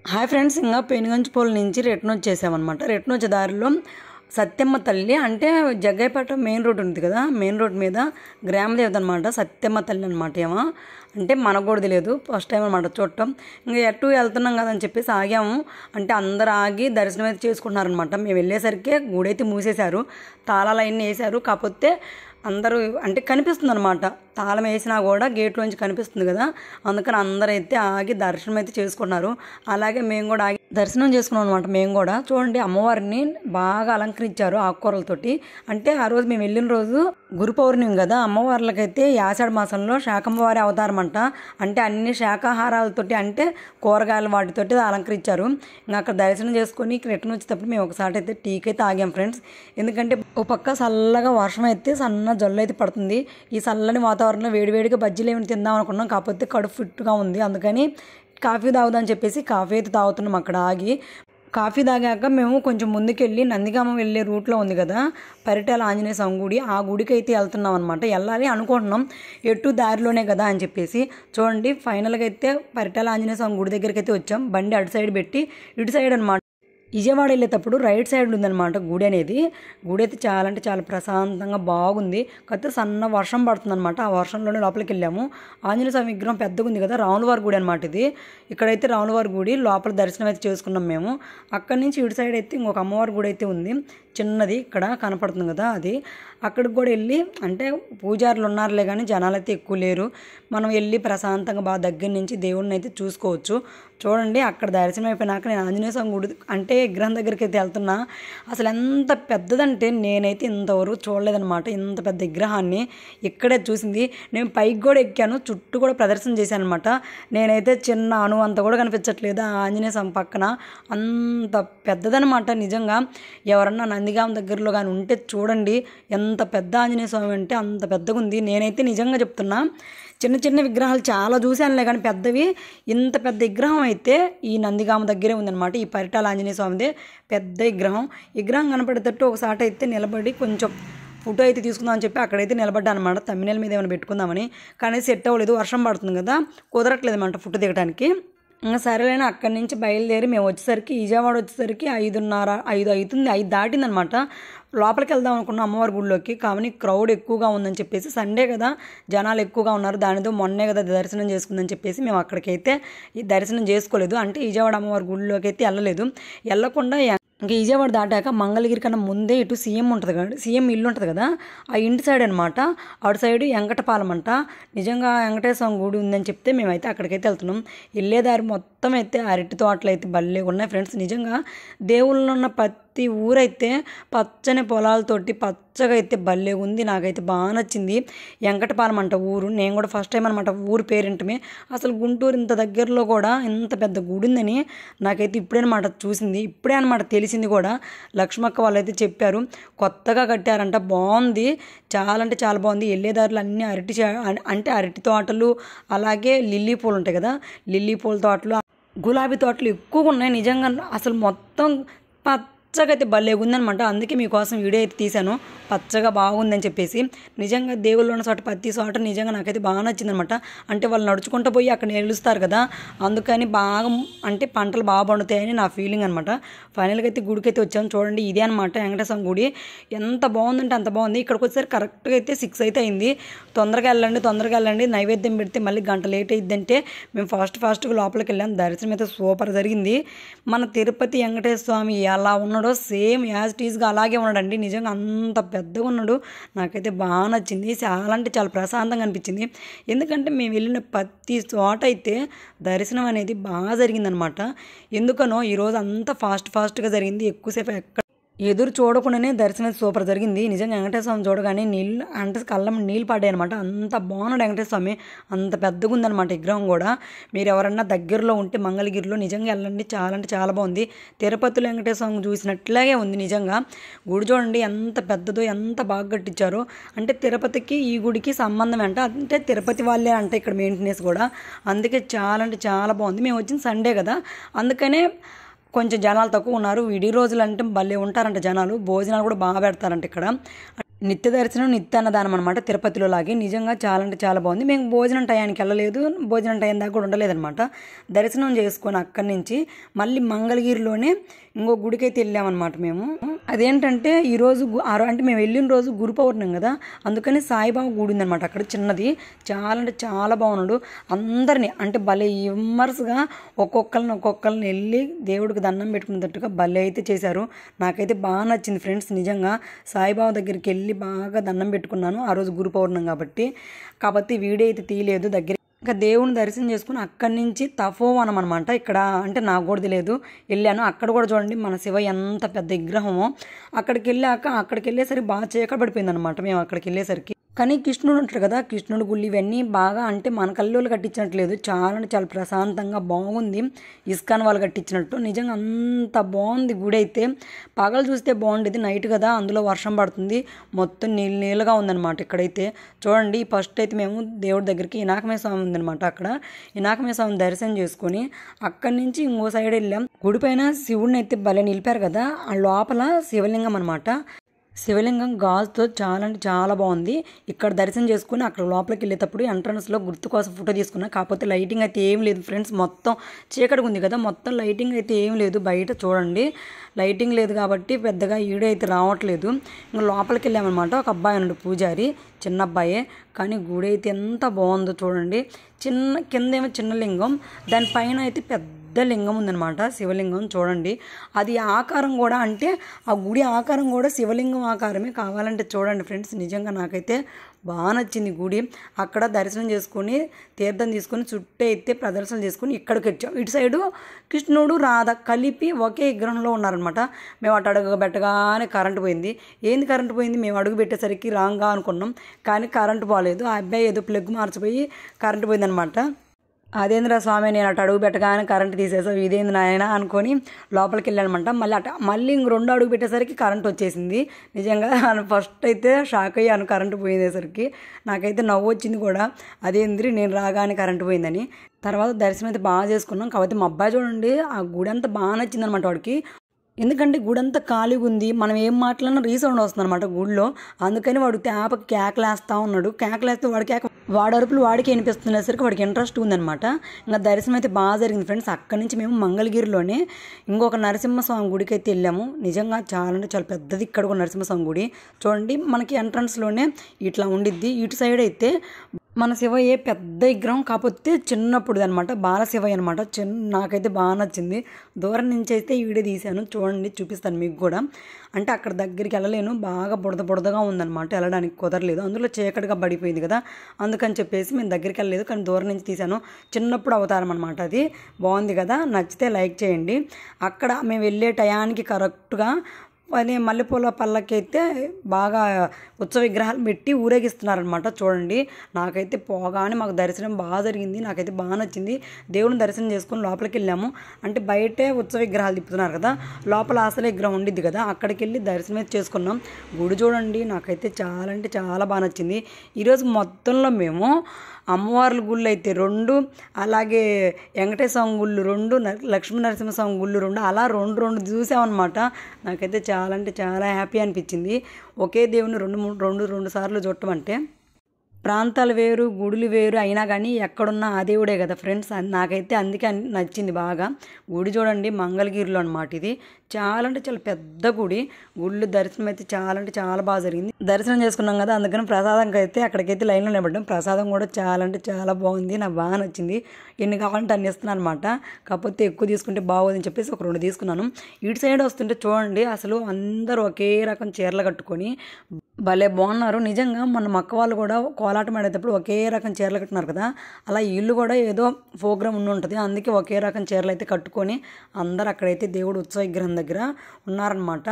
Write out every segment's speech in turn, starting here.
Hi friends, ఇంకా పెనుగంచిపోల నుంచి return వచ్చేసామన్నమాట. Return వచ్చే దారిలో సత్యమ్మ తల్లి అంటే జగ్గైపేట మెయిన్ రోడ్ ఉంది కదా, మెయిన్ రోడ్ మీద గ్రామదేవత అనమాట, సత్యమ్మ తల్లి అనమాట. ఏమో అంటే మనకు కూడా తెలియదు, ఫస్ట్ టైం అనమాట చూడటం. ఇంకా ఎటు వెళ్తున్నాం కదా అని చెప్పేసి ఆగాము. అంటే అందరు ఆగి దర్శనం అయితే చేసుకుంటున్నారనమాట. మేము వెళ్ళేసరికి గుడి అయితే మూసేశారు, తాళాలు అవన్నీ వేశారు. కాకపోతే అందరూ అంటే కనిపిస్తుంది అనమాట, తాళం వేసినా కూడా గేట్లోంచి కనిపిస్తుంది కదా, అందుకని అందరైతే ఆగి దర్శనం అయితే చేసుకున్నారు. అలాగే మేము కూడా ఆగి దర్శనం చేసుకున్నాం అనమాట. మేము కూడా చూడండి, అమ్మవారిని బాగా అలంకరించారు ఆకుకూరలతోటి. అంటే ఆ రోజు మేము వెళ్ళిన రోజు గురు పౌర్ణమి కదా, అమ్మవార్లకైతే ఆషాఢ మాసంలో శాకంభవారి అవతారం అంట. అంటే అన్ని శాకాహారాలతోటి అంటే కూరగాయలు వాటితోటి అలంకరించారు. ఇంకా అక్కడ దర్శనం చేసుకొని రిటర్న్ వచ్చేటప్పుడు మేము ఒకసారి అయితే టీకి అయితే ఆగాం ఫ్రెండ్స్. ఎందుకంటే ఒక పక్క చల్లగా వర్షం అయితే సన్న జల్లు అయితే పడుతుంది. ఈ చల్లని వాతావరణంలో వేడివేడిగా బజ్జీలు ఏమైనా తిందాం అనుకున్నాం, కాకపోతే కడుపు ఫిట్గా ఉంది. అందుకని కాఫీ తాగుదామని చెప్పేసి కాఫీ అయితే తాగుతున్నాం అక్కడ ఆగి. కాఫీ తాగాక మేము కొంచెం ముందుకెళ్ళి నందిగామ వెళ్ళే రూట్లో ఉంది కదా పరిటాల ఆంజనేయ స్వామి గుడి, ఆ గుడికి అయితే వెళ్తున్నాం అనమాట. వెళ్ళాలి అనుకుంటున్నాం, ఎటు దారిలోనే కదా అని చెప్పేసి. చూడండి, ఫైనల్గా అయితే పరిటాల ఆంజనేయ స్వామి గుడి దగ్గరికి అయితే వచ్చాం. బండి అటు సైడ్ పెట్టి ఇటు సైడ్ అనమాట. విజయవాడ వెళ్ళేటప్పుడు రైట్ సైడ్ ఉందన్నమాట గుడి అనేది. గుడి అయితే చాలా అంటే చాలా ప్రశాంతంగా బాగుంది. కాకపోతే సన్న వర్షం పడుతుంది అనమాట. ఆ వర్షంలోనే లోపలికి వెళ్ళాము. ఆంజనేయ స్వామి విగ్రహం పెద్దగా ఉంది కదా, రాములవారి గుడి అనమాట ఇది. ఇక్కడైతే రాములవారి గుడి లోపల దర్శనం అయితే చేసుకున్నాం మేము. అక్కడి నుంచి ఇటు సైడ్ అయితే ఇంకొక అమ్మవారి గుడి అయితే ఉంది, చిన్నది ఇక్కడ కనపడుతుంది కదా అది. అక్కడికి కూడా వెళ్ళి అంటే పూజారులు ఉన్నారులే కానీ జనాలు అయితే ఎక్కువ లేరు. మనం వెళ్ళి ప్రశాంతంగా బాగా దగ్గర నుంచి దేవుడిని అయితే చూసుకోవచ్చు. చూడండి, అక్కడ దర్శనం అయిపోయినాక నేను ఆంజనేయ స్వామి గుడి అంటే విగ్రహం దగ్గరికి అయితే వెళ్తున్నా. అసలు ఎంత పెద్దదంటే నేనైతే ఇంతవరకు చూడలేదనమాట, ఇంత పెద్ద విగ్రహాన్ని ఇక్కడే చూసింది. నేను పైకి కూడా ఎక్కాను, చుట్టూ కూడా ప్రదర్శన చేశాను అనమాట. నేనైతే చిన్న అంత కూడా కనిపించట్లేదు ఆ ఆంజనేయ స్వామి పక్కన, అంత పెద్దదనమాట. నిజంగా ఎవరన్నా నందిగామ దగ్గరలో కానీ ఉంటే చూడండి, ఎంత పెద్ద ఆంజనేయ స్వామి అంటే అంత పెద్దగా ఉంది. నేనైతే నిజంగా చెప్తున్నా, చిన్న చిన్న విగ్రహాలు చాలా చూశానులే కానీ పెద్దవి ఇంత పెద్ద విగ్రహం అయితే ఈ నందిగామ దగ్గరే ఉందన్నమాట. ఈ పరిటాల ఆంజనేయ స్వామిదే పెద్ద విగ్రహం కనపడేటట్టు ఒకసారి అయితే నిలబడి కొంచెం ఫోటో అయితే తీసుకుందామని చెప్పి అక్కడైతే నిలబడ్డా అనమాట. తమ్మినేల మీద ఏమైనా పెట్టుకుందామని, కానీ సెట్ అవ్వలేదు, వర్షం పడుతుంది కదా, కుదరట్లేదు అనమాట ఫోటో దిగడానికి. ఇంకా సరేలేని అక్కడి నుంచి బయలుదేరి మేము వచ్చేసరికి విజయవాడ వచ్చేసరికి 5:30 అవుతుంది, 5 దాటిందనమాట. లోపలికి వెళ్దాం అనుకున్నాం అమ్మవారి గుడిలోకి, కానీ క్రౌడ్ ఎక్కువగా ఉందని చెప్పేసి, సండే కదా జనాలు ఎక్కువగా ఉన్నారు, దానితో మొన్నే కదా దర్శనం చేసుకుందని చెప్పేసి మేము అక్కడికైతే ఈ దర్శనం చేసుకోలేదు. అంటే విజయవాడ అమ్మవారి గుడిలోకి అయితే వెళ్ళకుండా ఇంకా విజయవాడ దాటాక మంగళగిరి కన్నా ముందే ఇటు సీఎం ఉంటుంది కదా, సీఎం ఇల్లు ఉంటుంది కదా, ఆ ఇంటి సైడ్ అనమాట. అటు సైడ్ వెంకటపాలెం అంట. నిజంగా వెంకటేశ్వర స్వామి గుడి ఉందని చెప్తే మేమైతే అక్కడికైతే వెళ్తున్నాం. వెళ్ళేదారి మొత్తం అయితే అరటి తోటలు అయితే భలే ఉన్నాయి ఫ్రెండ్స్. నిజంగా దేవుళ్ళు ఉన్న ప్రతి ఊరైతే పచ్చని పొలాలతోటి పచ్చగా అయితే భలే ఉంది. నాకైతే బాగా నచ్చింది. వెంకటపాలెం అంట ఊరు. నేను కూడా ఫస్ట్ టైం అనమాట ఊరు పేరింటమే. అసలు గుంటూరు ఇంత దగ్గరలో కూడా ఇంత పెద్ద గుడి ఉందని నాకైతే ఇప్పుడే అనమాట చూసింది, ఇప్పుడే అనమాట తెలిసింది కూడా. లక్ష్మక్క వాళ్ళు అయితే చెప్పారు, కొత్తగా కట్టారంట, బాగుంది, చాలా అంటే చాలా బాగుంది. వెళ్ళేదారులు అన్నీ అరటి తోటలు, అలాగే లిల్లీ పూలు ఉంటాయి కదా, లిల్లీ పూల తోటలు, గులాబీ తోటలు ఎక్కువగా ఉన్నాయి. నిజంగా అసలు మొత్తం పచ్చగా అయితే భలే ఉందనమాట. అందుకే మీకోసం వీడియో అయితే తీశాను, పచ్చగా బాగుందని చెప్పేసి. నిజంగా దేవుళ్ళు ఉన్న చోట ప్రతి చోట నిజంగా నాకైతే బాగా నచ్చిందనమాట. అంటే వాళ్ళు నడుచుకుంటూ పోయి అక్కడ నిలుస్తారు కదా, అందుకని బాగా అంటే పంటలు బాగా పండుతాయని నా ఫీలింగ్ అనమాట. ఫైనల్గా అయితే గుడికి అయితే వచ్చాను. చూడండి, ఇదే అనమాట వెంకటేశ్వర గుడి. ఎంత బాగుందంటే అంత బాగుంది. ఇక్కడికి వచ్చేసరికి కరెక్ట్గా అయితే 6 అయితే అయింది. తొందరగా వెళ్ళండి, నైవేద్యం పెడితే మళ్ళీ గంట లేట్ అయ్యిద్దంటే మేము ఫాస్ట్గా లోపలికి వెళ్ళాం. దర్శనం అయితే సూపర్ జరిగింది. మన తిరుపతి వెంకటేశ్వర స్వామి ఎలా ఉన్నాడో సేమ్ యాజ్ టీజ్గా అలాగే ఉన్నాడండి. నిజంగా అంత పెద్దగా ఉన్నాడు. నాకైతే బాగా నచ్చింది, చాలా అంటే చాలా ప్రశాంతంగా అనిపించింది. ఎందుకంటే మేము వెళ్ళిన ప్రతి చోట అయితే దర్శనం అనేది బాగా జరిగిందనమాట. ఎందుకనో ఈరోజు అంతా ఫాస్ట్గా జరిగింది. ఎక్కువసేపు ఎదురు చూడకుండానే దర్శనం సూపర్ జరిగింది. నిజంగా వెంకటేశ్వర స్వామి చూడగానే కళ్ళం నీళ్ళు పడ్డాయి అనమాట. అంత బాగున్నాడు వెంకటేశ్వర స్వామి, అంత పెద్దగా ఉందన్నమాట విగ్రహం కూడా. మీరు ఎవరన్నా దగ్గరలో ఉంటే మంగళగిరిలో నిజంగా వెళ్ళండి, చాలా అంటే చాలా బాగుంది. తిరుపతిలో వెంకటేశ్వర స్వామి చూసినట్లాగే ఉంది. నిజంగా గుడి చూడండి ఎంత పెద్దదో, ఎంత బాగా కట్టించారో. అంటే తిరుపతికి ఈ గుడికి సంబంధం అంట, అంటే తిరుపతి వాళ్ళే అంట ఇక్కడ మెయింటెనెన్స్ కూడా. అందుకే చాలా అంటే చాలా బాగుంది. మేము వచ్చిన సండే కదా, అందుకనే కొంచెం జనాలు తక్కువ ఉన్నారు. విడి రోజులు అంటే భలే ఉంటారంట జనాలు, భోజనాలు కూడా బాగా పెడతారంట ఇక్కడ. నిత్య దర్శనం నిత్య అన్నదానం అనమాట తిరుపతిలో లాగే నిజంగా చాలా అంటే చాలా బాగుంది. మేము భోజనం టయానికి వెళ్ళలేదు, భోజనం టైం దాకా కూడా ఉండలేదన్నమాట. దర్శనం చేసుకొని అక్కడి నుంచి మళ్ళీ మంగళగిరిలోనే ఇంకో గుడికైతే వెళ్ళామన్నమాట మేము. అదేంటంటే ఈరోజు అంటే మేము వెళ్ళిన రోజు గురు పౌర్ణమి కదా, అందుకని సాయిబాబా గుడి ఉందనమాట అక్కడ చిన్నది. చాలా అంటే చాలా బాగున్నాడు. అందరినీ అంటే భలే ఇమ్మర్స్గా ఒక్కొక్కరిని వెళ్ళి దేవుడికి దండం పెట్టుకున్నట్టుగా భలే అయితే చేశారు. నాకైతే బాగా నచ్చింది ఫ్రెండ్స్. నిజంగా సాయిబాబా దగ్గరికి వెళ్ళి బాగా దండం పెట్టుకున్నాను ఆ రోజు గురు పౌర్ణమి కాబట్టి వీడియో అయితే తీయలేదు దగ్గర. ఇంకా దేవుని దర్శనం చేసుకుని అక్కడి నుంచి తపోవనం అనమాట. ఇక్కడ అంటే నాకు కూడా తెలియదు, వెళ్ళాను. అక్కడ కూడా చూడండి మన శివ ఎంత పెద్ద విగ్రహమో. అక్కడికి వెళ్ళేసరికి బాగా చీకటి పడిపోయింది అనమాట మేము అక్కడికి వెళ్ళేసరికి. కానీ కృష్ణుడు ఉంటాడు కదా, కృష్ణుడు గుళ్ళు ఇవన్నీ బాగా అంటే మన కల్లోళ్ళు కట్టించినట్లేదు, చాలా అంటే చాలా ప్రశాంతంగా బాగుంది. ఇస్కాన్ వాళ్ళు కట్టించినట్టు నిజంగా అంత బాగుంది గుడి అయితే. పగలు చూస్తే బాగుండేది, నైట్ కదా అందులో వర్షం పడుతుంది, మొత్తం నీళ్ళగా ఉందన్నమాట. ఇక్కడైతే చూడండి ఫస్ట్ అయితే మేము దేవుడి దగ్గరికి ఇనాకమే స్వామి ఉందన్నమాట. అక్కడ ఇనాకమే స్వామిని దర్శనం చేసుకొని అక్కడి నుంచి ఇంకో సైడ్ వెళ్ళాం. గుడి పైన శివుడిని అయితే భలే నిలిపారు కదా, ఆ లోపల శివలింగం అనమాట. శివలింగం గాజుతో చాలా అంటే చాలా బాగుంది. ఇక్కడ దర్శనం చేసుకుని అక్కడ లోపలికి వెళ్ళేటప్పుడు ఎంట్రన్స్లో గుర్తు కోసం ఫోటో తీసుకున్నా. కాకపోతే లైటింగ్ అయితే ఏం లేదు ఫ్రెండ్స్, మొత్తం చీకటిగా ఉంది కదా, మొత్తం లైటింగ్ అయితే ఏం లేదు. బయట చూడండి లైటింగ్ లేదు కాబట్టి పెద్దగా ఈడే అయితే రావట్లేదు. ఇంకా లోపలికి వెళ్ళామన్నమాట. ఒక అబ్బాయి ఉన్నాడు పూజారి, చిన్న అబ్బాయే, కానీ గుడి అయితే ఎంత బాగుందో చూడండి. కిందేమో చిన్న లింగం, దానిపైన అయితే పెద్ద లింగం ఉందన్నమాట, శివలింగం. చూడండి అది ఆకారం కూడా అంటే ఆ గుడి ఆకారం కూడా శివలింగం ఆకారమే. కావాలంటే చూడండి ఫ్రెండ్స్, నిజంగా నాకైతే బాగా నచ్చింది గుడి. అక్కడ దర్శనం చేసుకొని తీర్థం తీసుకొని చుట్టూ అయితే ప్రదర్శన చేసుకొని ఇక్కడికి వచ్చాం. ఇటు సైడు కృష్ణుడు రాధ కలిపి ఒకే విగ్రహంలో ఉన్నారనమాట. మేము అటు అడుగు పెట్టగానే కరెంటు పోయింది. ఏంది కరెంటు పోయింది, మేము అడుగు పెట్టేసరికి రాంగా అనుకున్నాం, కానీ కరెంటు పోలేదు. ఆ అబ్బాయి ఏదో ప్లగ్ మార్చిపోయి కరెంటు పోయిందనమాట. అదేంద్ర స్వామి నేను అటు అడుగు పెట్టగానే కరెంటు తీసేసావు, ఇదేంది నాయన అనుకొని లోపలికి వెళ్ళానమాట. మళ్ళీ ఇంక 2 అడుగు పెట్టేసరికి కరెంట్ వచ్చేసింది. నిజంగా ఫస్ట్ అయితే షాక్ అయ్యాను కరెంటు పోయేసరికి. నాకైతే నవ్వు వచ్చింది కూడా, అదేంద్రి నేను రాగానే కరెంటు పోయిందని. తర్వాత దర్శనం అయితే బాగా చేసుకున్నాం. కాబట్టి మా అబ్బాయి చూడండి ఆ గుడి అంతా బాగా నచ్చిందనమాట వాడికి. ఎందుకంటే గుడి అంతా ఖాళీగా ఉంది, మనం ఏం మాట్లాడినా రీసౌండ్ వస్తుంది అనమాట గుడిలో. అందుకని వాడు తేపకి కేకలేస్తూ ఉన్నాడు. కేకలేస్తే వాడి అరుపులు వాడికి వినిపిస్తునేసరికి వాడికి ఇంట్రెస్ట్ ఉందనమాట. ఇంకా దర్శనం అయితే బాగా జరిగింది ఫ్రెండ్స్. అక్కడి నుంచి మేము మంగళగిరిలోనే ఇంకొక నరసింహస్వామి గుడికి అయితే వెళ్ళాము. నిజంగా చాలా అంటే చాలా పెద్దది ఇక్కడ కూడా నరసింహస్వామి గుడి. చూడండి మనకి ఎంట్రన్స్లోనే ఇట్లా ఉండిద్ది. ఇటు సైడ్ అయితే మన శివయ్య పెద్ద విగ్రహం, కాకపోతే చిన్నప్పుడు అనమాట, బాలశివయ్య అనమాట. నాకైతే బాగా నచ్చింది. దూరం నుంచి అయితే ఈ వీడియో తీశాను, చూడండి చూపిస్తాను మీకు కూడా. అంటే అక్కడ దగ్గరికి వెళ్ళలేను, బాగా బుడదగా ఉందన్నమాట, వెళ్ళడానికి కుదరలేదు. అందులో చీకటిగా పడిపోయింది కదా, అందుకని చెప్పేసి మేము దగ్గరికి వెళ్ళలేదు, కానీ దూరం నుంచి తీశాను. చిన్నప్పుడు అవతారం అనమాట అది. బాగుంది కదా, నచ్చితే లైక్ చేయండి. అక్కడ మేము వెళ్ళే టయానికి కరెక్ట్గా మల్లెపూల పళ్ళకైతే బాగా ఉత్సవ విగ్రహాలు పెట్టి ఊరేగిస్తున్నారనమాట. చూడండి నాకైతే పోగానే మాకు దర్శనం బాగా జరిగింది, నాకైతే బాగా నచ్చింది. దేవుని దర్శనం చేసుకొని లోపలికి వెళ్ళాము. అంటే బయటే ఉత్సవ విగ్రహాలు తిప్పుతున్నారు కదా, లోపల అసలు విగ్రహం ఉండిద్ది కదా, అక్కడికి వెళ్ళి దర్శనం అయితే చేసుకున్నాం. గుడి చూడండి నాకైతే చాలా అంటే చాలా బాగా నచ్చింది. ఈరోజు మొత్తంలో మేము అమ్మవార్ల గుళ్ళు అయితే 2, అలాగే వెంకటేశ్వర గుళ్ళు 2, లక్ష్మీ నరసింహస్వామి గుళ్ళు 2, అలా 2 చూసామన్నమాట. నాకైతే చాలా అంటే చాలా హ్యాపీ అనిపించింది. ఒకే దేవుని 2 సార్లు చూడటం అంటే. ప్రాంతాలు వేరు, గుడులు వేరు అయినా కానీ ఎక్కడున్నా ఆ దేవుడే కదా ఫ్రెండ్స్. నాకైతే అందుకే నచ్చింది బాగా. గుడి చూడండి మంగళగిరిలో అనమాట. ఇది చాలా అంటే చాలా పెద్ద గుడి. గుళ్ళు దర్శనం అయితే చాలా అంటే చాలా బాగా జరిగింది. దర్శనం చేసుకున్నాం కదా, అందుకని ప్రసాదంకి అయితే అక్కడికైతే లైన్లో నిలబడ్డాం. ప్రసాదం కూడా చాలా అంటే చాలా బాగుంది, నాకు బాగా నచ్చింది. ఎన్ని కావాలంటే అన్ని ఇస్తున్నాను అనమాట. కాకపోతే ఎక్కువ తీసుకుంటే బాగోదని చెప్పేసి ఒక 2 తీసుకున్నాను. ఇటు సైడ్ వస్తుంటే చూడండి అసలు అందరూ ఒకే రకం చీరలు కట్టుకొని భలే బాగున్నారు. నిజంగా మన మక్క వాళ్ళు కూడా కోలాటం ఆడేటప్పుడు ఒకే రకం చీరలు కట్టున్నారు కదా, అలా వీళ్ళు కూడా ఏదో ప్రోగ్రామ్ ఉంటుంది, అందుకే ఒకే రకం చీరలు అయితే కట్టుకొని అందరు అక్కడైతే దేవుడు ఉత్సవ విగ్రహం దగ్గర ఉన్నారనమాట.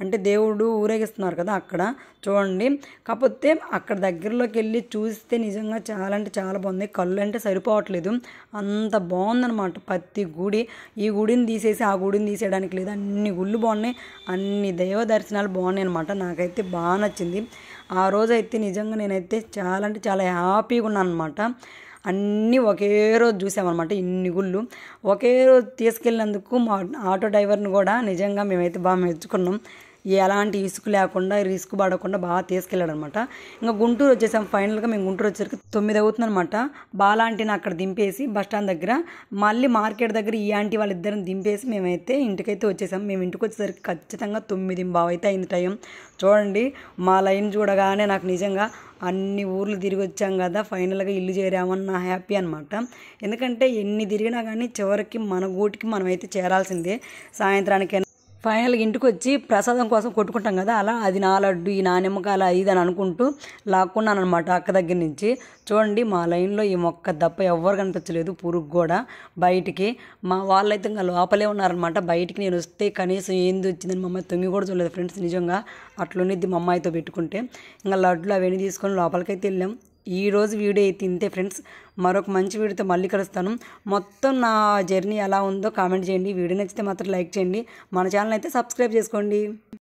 అంటే దేవుడు ఊరేగిస్తున్నారు కదా అక్కడ చూడండి. కాకపోతే అక్కడ దగ్గరలోకి వెళ్ళి చూస్తే నిజంగా చాలా అంటే చాలా బాగుంది. కళ్ళు అంటే సరిపోవట్లేదు, అంత బాగుందనమాట ప్రతి గుడి. ఈ గుడిని తీసేసి ఆ గుడిని తీసేయడానికి లేదు, అన్ని గుళ్ళు బాగున్నాయి, అన్ని దైవ దర్శనాలు బాగున్నాయి అనమాట. నాకైతే బాగా నచ్చింది. ఆ రోజైతే నిజంగా నేనైతే చాలా అంటే చాలా హ్యాపీగా ఉన్నాను అనమాట. అన్నీ ఒకే రోజు చూసామన్నమాట, ఇన్ని గుళ్ళు ఒకే రోజు తీసుకెళ్ళినందుకు మా ఆటో డ్రైవర్ని కూడా నిజంగా మేమైతే బాగా మెచ్చుకున్నాం. ఎలాంటి ఇసుకు లేకుండా రిస్క్ పడకుండా బాగా తీసుకెళ్ళాడు అనమాట. ఇంకా గుంటూరు వచ్చేసాం. ఫైనల్గా మేము గుంటూరు వచ్చేసరికి 9 అవుతుందనమాట. బాల ఆంటీని అక్కడ దింపేసి బస్ స్టాండ్ దగ్గర మళ్ళీ మార్కెట్ దగ్గర ఈ ఆంటీ వాళ్ళిద్దరిని దింపేసి మేమైతే ఇంటికైతే వచ్చేసాం. మేము ఇంటికి వచ్చేసరికి ఖచ్చితంగా 9:15 అయితే అయింది టైం. చూడండి మా లైన్ చూడగానే నాకు నిజంగా అన్ని ఊర్లు తిరిగి వచ్చాం కదా, ఫైనల్గా ఇల్లు చేరామన్న హ్యాపీ అనమాట. ఎందుకంటే ఎన్ని తిరిగినా కానీ చివరికి మన గూటికి మనమైతే చేరాల్సిందే సాయంత్రానికి. ఫైనల్గా ఇంటికి వచ్చి ప్రసాదం కోసం కొట్టుకుంటాం కదా, అలా అది నా లడ్డు ఈ నా నిమ్మకాయలు ఇది అని అనుకుంటూ లాక్కున్నాను అనమాట అక్క దగ్గర నుంచి. చూడండి మా లైన్లో ఈ మొక్క దప్ప ఎవ్వరు కనిపించలేదు, పురుగు కూడా బయటికి. మా వాళ్ళైతే ఇంకా లోపలే ఉన్నారనమాట. బయటికి నేను వస్తే కనీసం ఏంది వచ్చిందని మా అమ్మాయి తొంగి కూడా చూడలేదు ఫ్రెండ్స్. నిజంగా అట్లుండిద్ది మా అమ్మాయితో పెట్టుకుంటే. ఇంకా లడ్లు అవన్నీ తీసుకొని లోపలికైతే వెళ్ళాం. ఈరోజు వీడియో అయితే ఇంతే ఫ్రెండ్స్. మరొక మంచి వీడియోతో మళ్ళీ కలుస్తాను. మొత్తం నా జర్నీ ఎలా ఉందో కామెంట్ చేయండి. వీడియో నచ్చితే మాత్రం లైక్ చేయండి. మన ఛానల్ అయితే సబ్స్క్రైబ్ చేసుకోండి.